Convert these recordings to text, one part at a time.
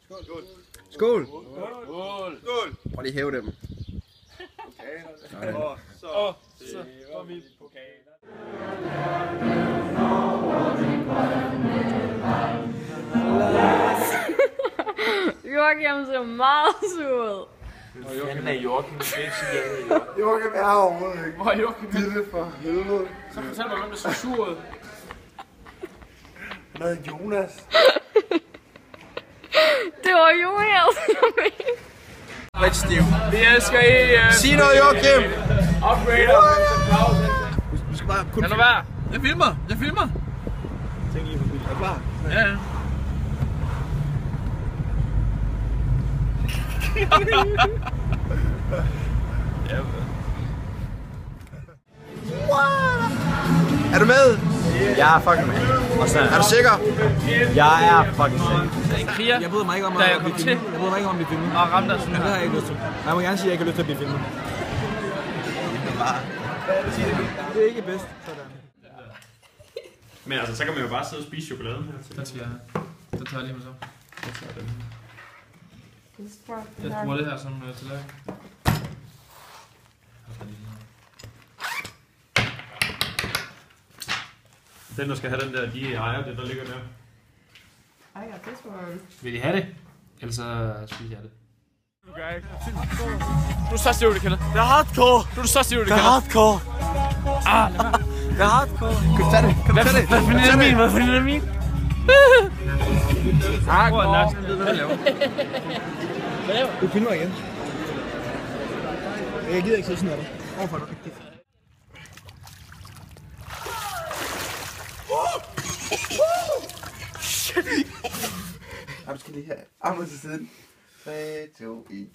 Skål! Skål! Prøv lige at hæve dem. Okay. Og så får vi pokaler. Joachim ser meget sur ud. Joachim er Joachim. Joachim er overhovedet ikke. Hvor er Joachim? Det for helvede. Så fortæl mig, hvem der ser sur ud. Han hedder Jonas. Det var Jonas. Lidt stiv. Vi elsker I. Sig noget, Joachim! Opgrader. Du skal bare kun... Kan du være? Jeg filmer! Tænk lige forbi. Er du klar? Ja. Er du med? Jeg er fucking med. Er du sikker? Jeg er fucking sikker. Kriger, Jeg bryder mig ikke om, da jeg kom til Jeg bryder mig ikke om at blive filmet. og ramte dig sådan Det har her. jeg ikke lyst til. Jeg må gerne sige, at jeg ikke har lyst til at blive filmet. Det er ikke bedst. Sådan. Men altså, så kan man jo bare sidde og spise chokoladen her til. Den skal jeg have. Den tager jeg lige med så. Jeg tager den her. Jeg bruger det her som tallerken. Den, der skal have den der, de ejer det, der ligger der. Vil I have det? Ellers så spiser jeg det. Du er det største, du kender. Det er hardcore! Du er det største, du Det er kender. hardcore! Ah, lad være. Det er hardcore! Kan du tage det? Kan du tage det? Hvad for en er min? Hvad for en er min? Ah, hvor er Lars, jeg ved, hvad jeg laver. Du filmer igen. Jeg gider ikke sidde sådan her. Overfor dig. Du skal lige have armen til siden. 3, 2, 1.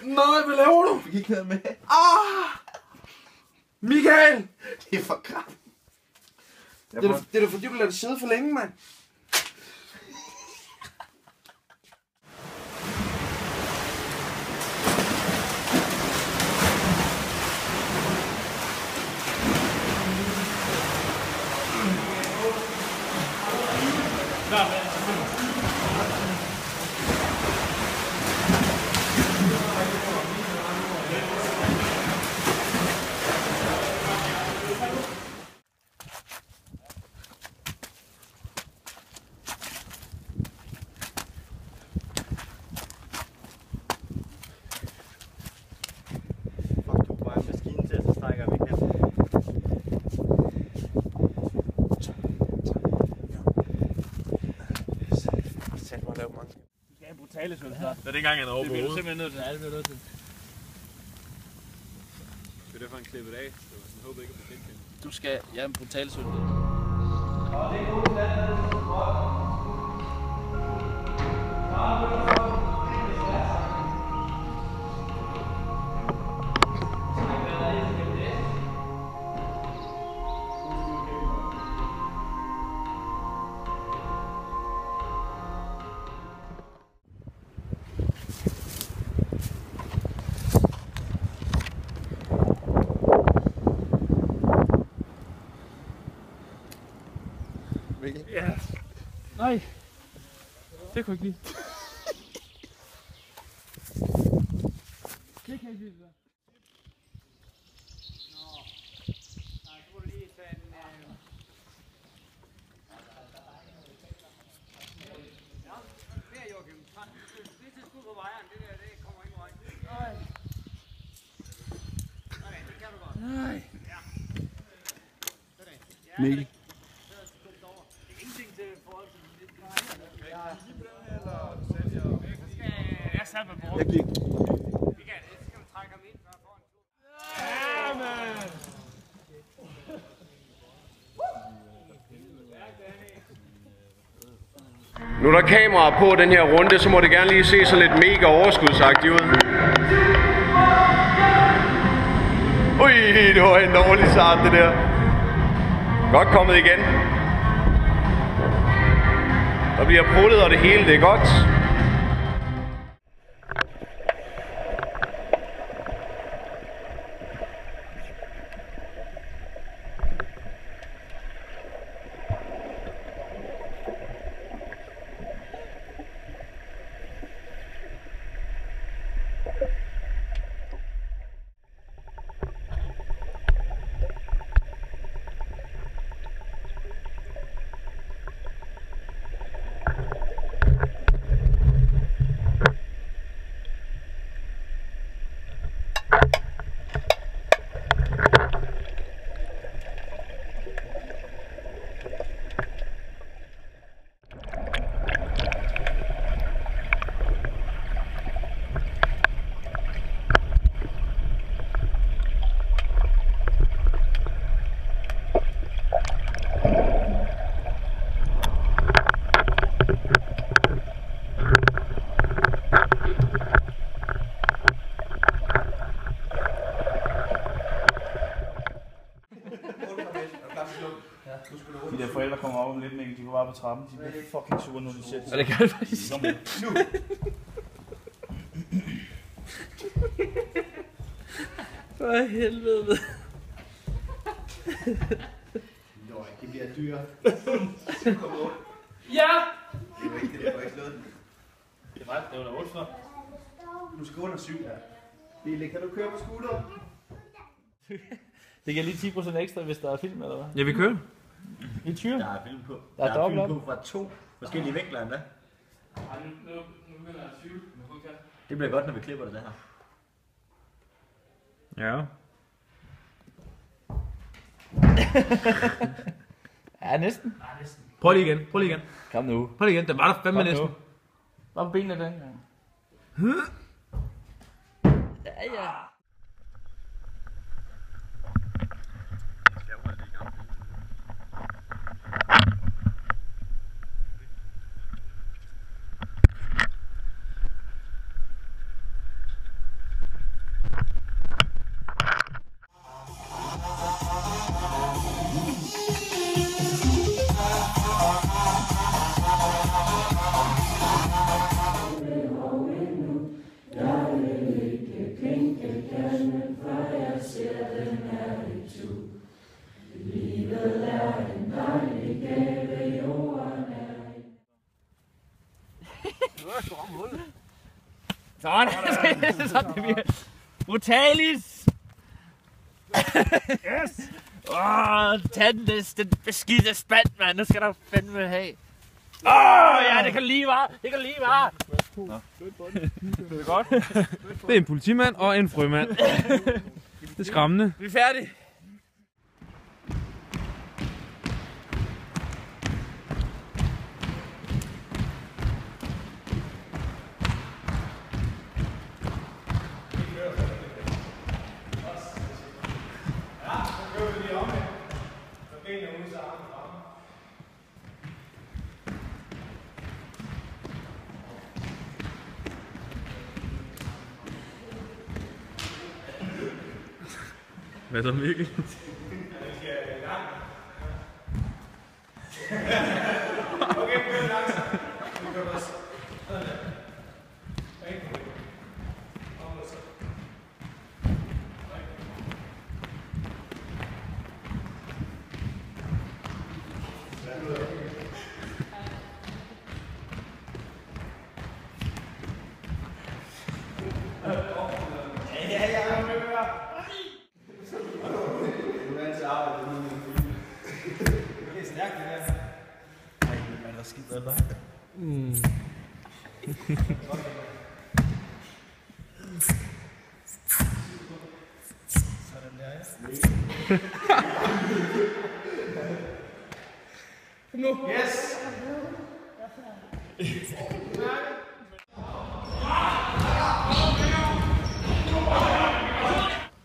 Nej, hvad laver du? Vi kan ikke noget med. Michael! Det er for kraftigt. Det er da fordi, du lader det sidde for længe, mand. Det er det engang, han er over på hovedet. simpelthen nødt til. Ja, det bliver nødt til. Det er derfor, han klippede af. Så han håber ikke at blive genkendt. Du skal, jeg er en brutal søn. Ja. Nej. Det kunne jeg ikke lide. Det kan jeg ikke lide, det der. Nej. Mikkel. Jeg gik. Nu er der kamera på den her runde, så må det gerne lige se så lidt mega overskudsagtigt ud. Ui, det var en dårlig start, det der. Godt kommet igen. Der bliver pruttet og det hele, det er godt. De der forældre kommer op om lidt, Mikkel. De går bare på trappen. De bliver fucking sure, når de ser det. Og det kan det faktisk. Kom med. Nu! For helvede. Nå, det bliver dyr. Ja! Det var ikke det, der var ikke slået den. Det var da 8 for. Du skal under 7 her. Lille, kan du køre på scooter? Det giver lige 10% ekstra, hvis der er film, eller hvad? Ja, vi kører. I 20? Der er film på. Der er film på fra 2 forskellige vinkler endda. Nu begynder jeg at tvivle. Det bliver godt, når vi klipper det der. Ja. Ja, næsten. Prøv lige igen. Prøv lige igen. Kom nu. Prøv lige igen. Det var der fandme Kom næsten. nu. Bare på benene den gang. Ja, ja. Sådan. Sådan det bliver. Brutalis. Yes. Tag den beskidte spand, mand. Nu skal der fandme have. Ja, det kan lige vare. Det kan lige vare. Det er godt. Det er en politimand og en frømand. Det er skræmmende. Vi er færdige. Hvad så, Mikkel?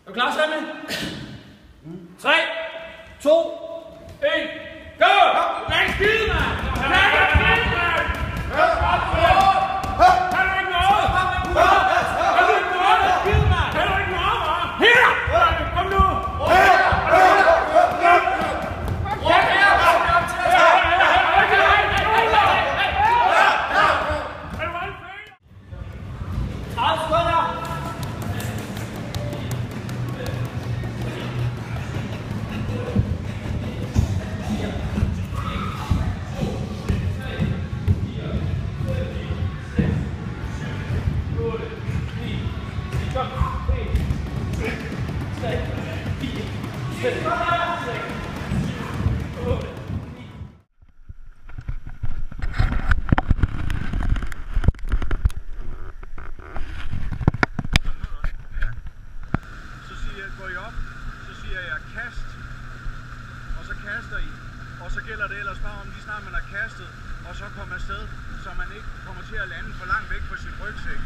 Er du klar, Samme? 3, 2, 1, go! Lad os skide, mand! Lad os skide, mand! Kan du ikke noget? Kan du ikke noget? Lad os skide, mand! Kan du ikke noget, mand? Her! Kom nu! Går I op, så siger jeg kast, og så kaster I, og så gælder det ellers bare om lige snart man har kastet, og så kommer afsted, så man ikke kommer til at lande for langt væk fra sin rygsæk.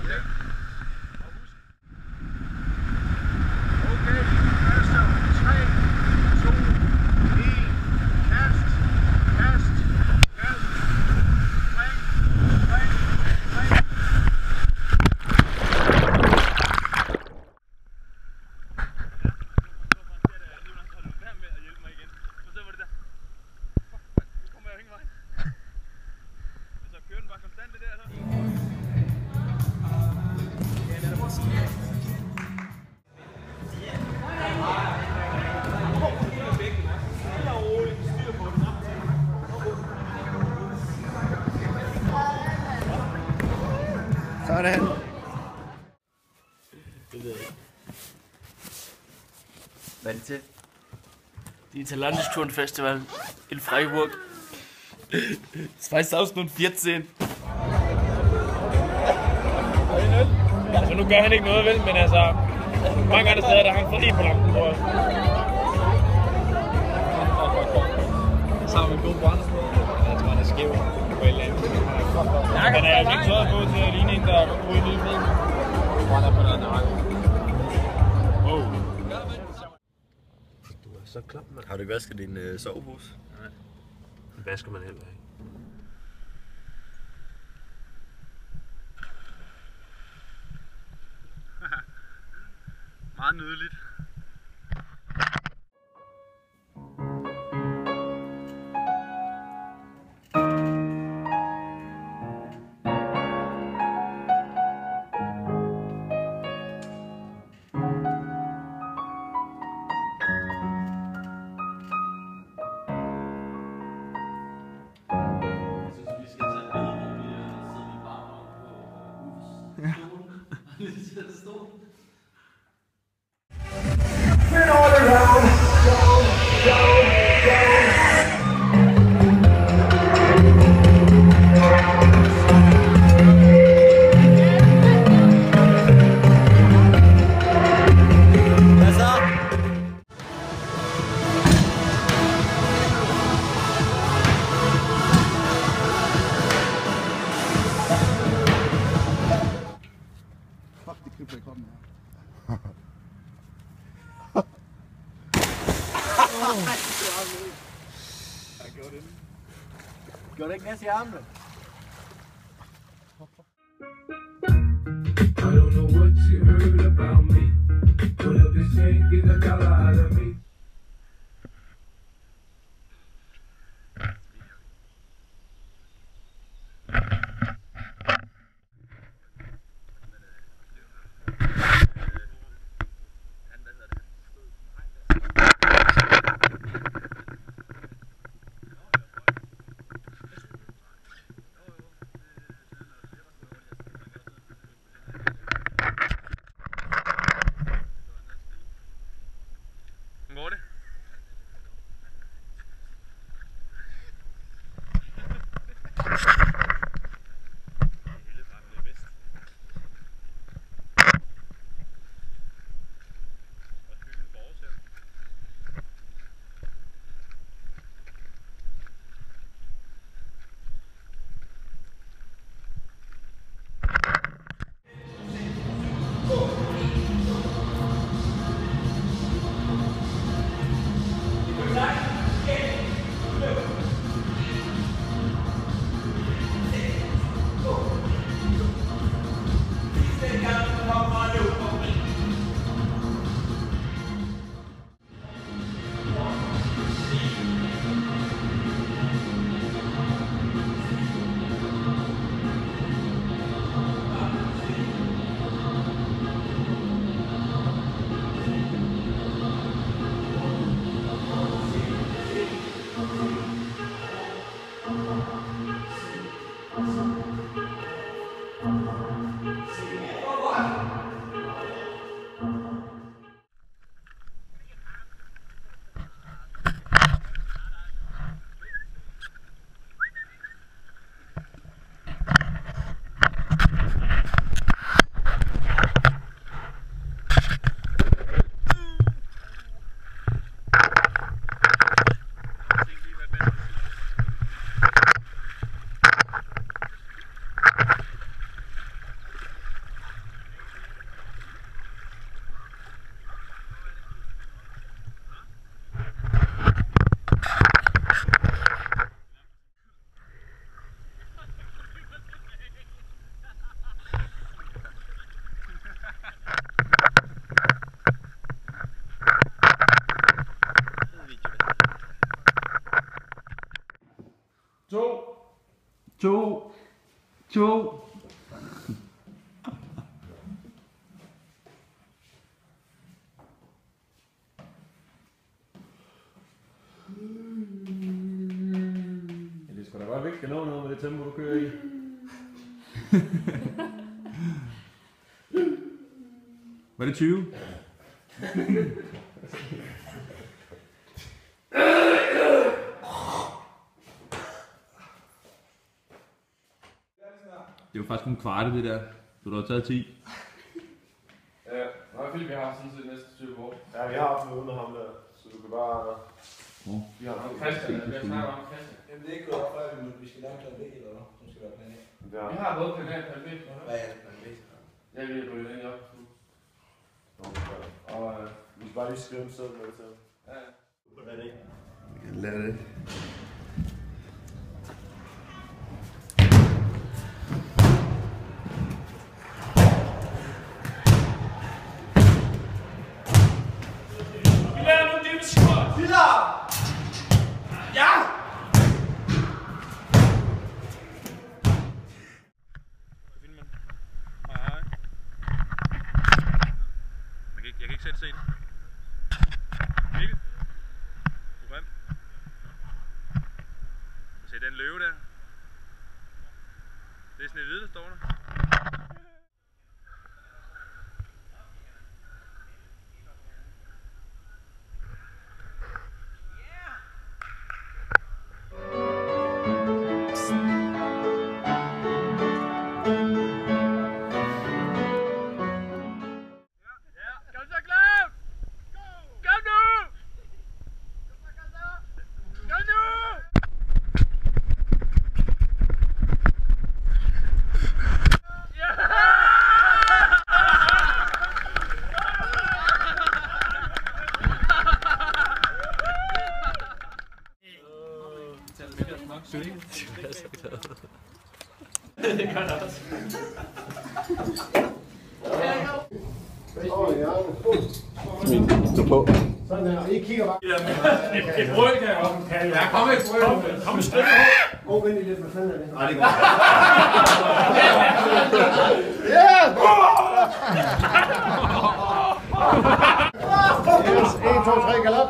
Okay? Og husk. Okay, kaster. 3, 2, 1, kast, kast, kast, spring, spring, spring. Det ved jeg ikke. Hvad er det til? Det er til Landestouren Festival in Freiburg. 2014. Altså, nu gør han ikke noget, vel? Men altså, mange andre steder, der har han fået en på lampen, tror jeg. Så har vi en god brænder. Jeg tror, han er skæv på et eller andet. Han er altså ikke tøjet på til at ligne en, der er på en lille film. Han er på den anden. Wow. Du er så klam, mand. Har du ikke vasket din sovepose? Nej. Det vasker man heller ikke. Meget nydeligt. Gjorde det ikke næste i armene? I don't know what you heard about me, but if this ain't get a dollar out of me. Går det? To. Ja, det er sgu da godt vigtigt at nå noget med det tempo, du kører i. Var det 20? Det var faktisk kun kvarte det der, så du har taget 10. Ja, nej, Philip, jeg har sådan set næste 20 år. Ja, vi har haft noget med ham der, så du kan bare... Vi har noget Christian, vi har snakket om Christian. Jamen det er ikke gået op, før vi skal lave plan B, eller hvad? Som skal være plan A. Ja. Vi har både plan A og plan B. Hvad er plan B? Ja, vi er blevet enige op. Og vi skal bare lige skrive en sæd med det til. Ja, ja. Hvad er det? Vi kan lære det. Jeg kan ikke selv se det. Mikkel? Program. Se den løve der. Det er sådan et hvide, der står der. Det gør det også. Stå på. Sådan her. I kigger bare. Et brød kan jeg også kalde. Ja, kom et brød. Kom et stykke. Åh, vent lidt. Hvad fanden er det? Nej, det går. Yes, 1, 2, 3, galop.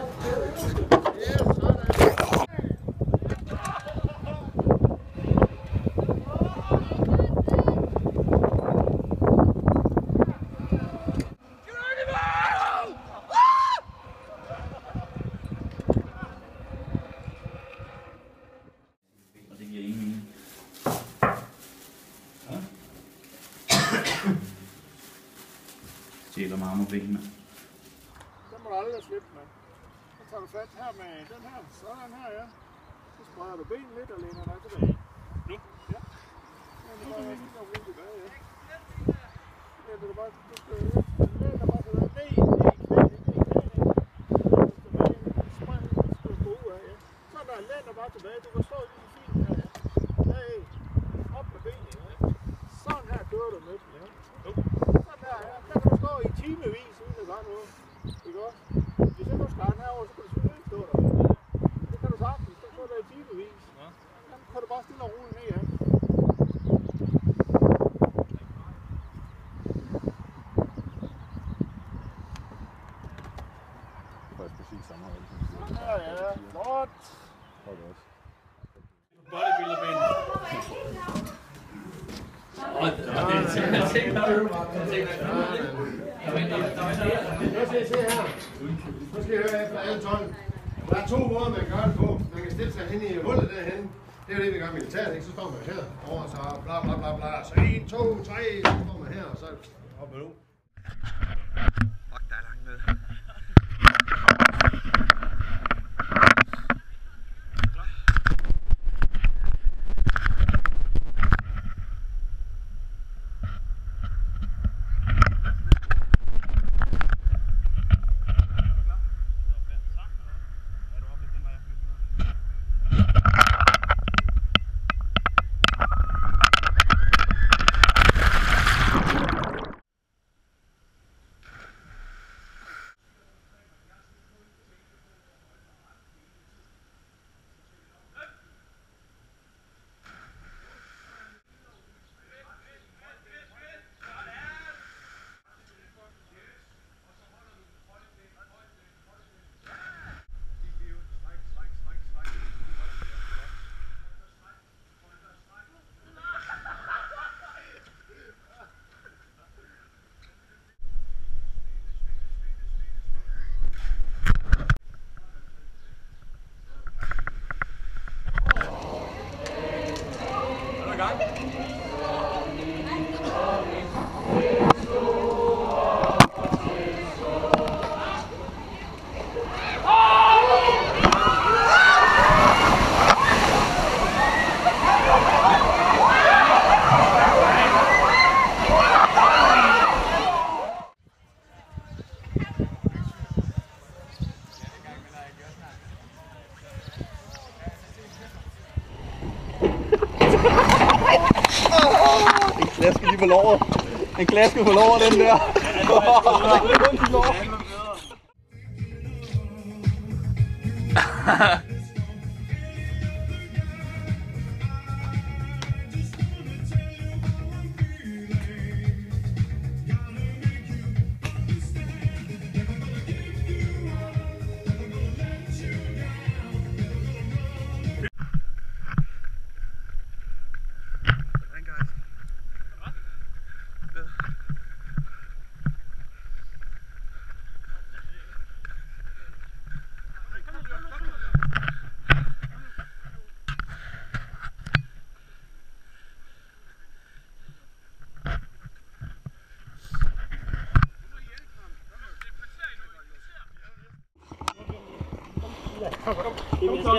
Stjæler mig og ben, mand. Den må du aldrig slippe, mand. Så tager du fat her med den her. Sådan her, ja. Så spreder du benene lidt og læner dig tilbage. Nu? Ja. Ja, det var helt og rundt tilbage, ja. Ja, det er bare, du skal læner bare tilbage. Spring, så skal du gå ud af, ja. Sådan der, læner bare tilbage. Du kan stå lige fint her, ja. Hey, op med benene, ja. Sådan her kører du med den, ja. Sådan der, ja. Der kan du stå i timevis, uden at gøre noget. Ikke også? Hvis jeg nu starter herovre, så kan du selvfølgelig ikke stå der. Det kan du sagtens. Så står der i timevis. Så kan du bare stille og roligt ned, ja. Det er faktisk præcis samme hold. Ja, ja. Godt. Hold da også. Bodybuilderben. Se her. Nu skal I høre efter Anton. Der er 2 måder, man kan gøre det på. Man kan stille sig hen i hullet derhen. Det er jo det, vi gør militæret, ikke? Så står man her over, så bla bla bla bla. Så 1, 2, 3, så står man her, og så op med nu. Fuck, der er langt med. på låret. En klaske på låret, den der.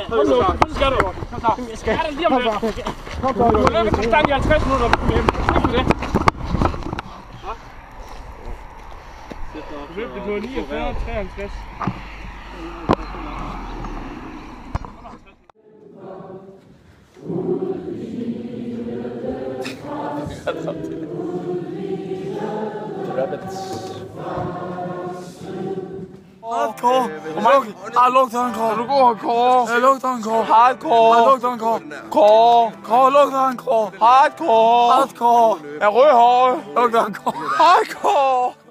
Kom nu, skal du. Jeg skal. Er der lige om lidt? Kom så. Du har løbet konstant i 50 minutter. Slik med det. Du løbte på 49, 53. Hardcore. Jeg lugter en kår. Du går hardcore. Jeg lugter en kår. Hardcore. Jeg lugter en kår. Kår. Lugter en kår. Hardcore. Jeg rødhåret. Lugter en kår. Hardcore.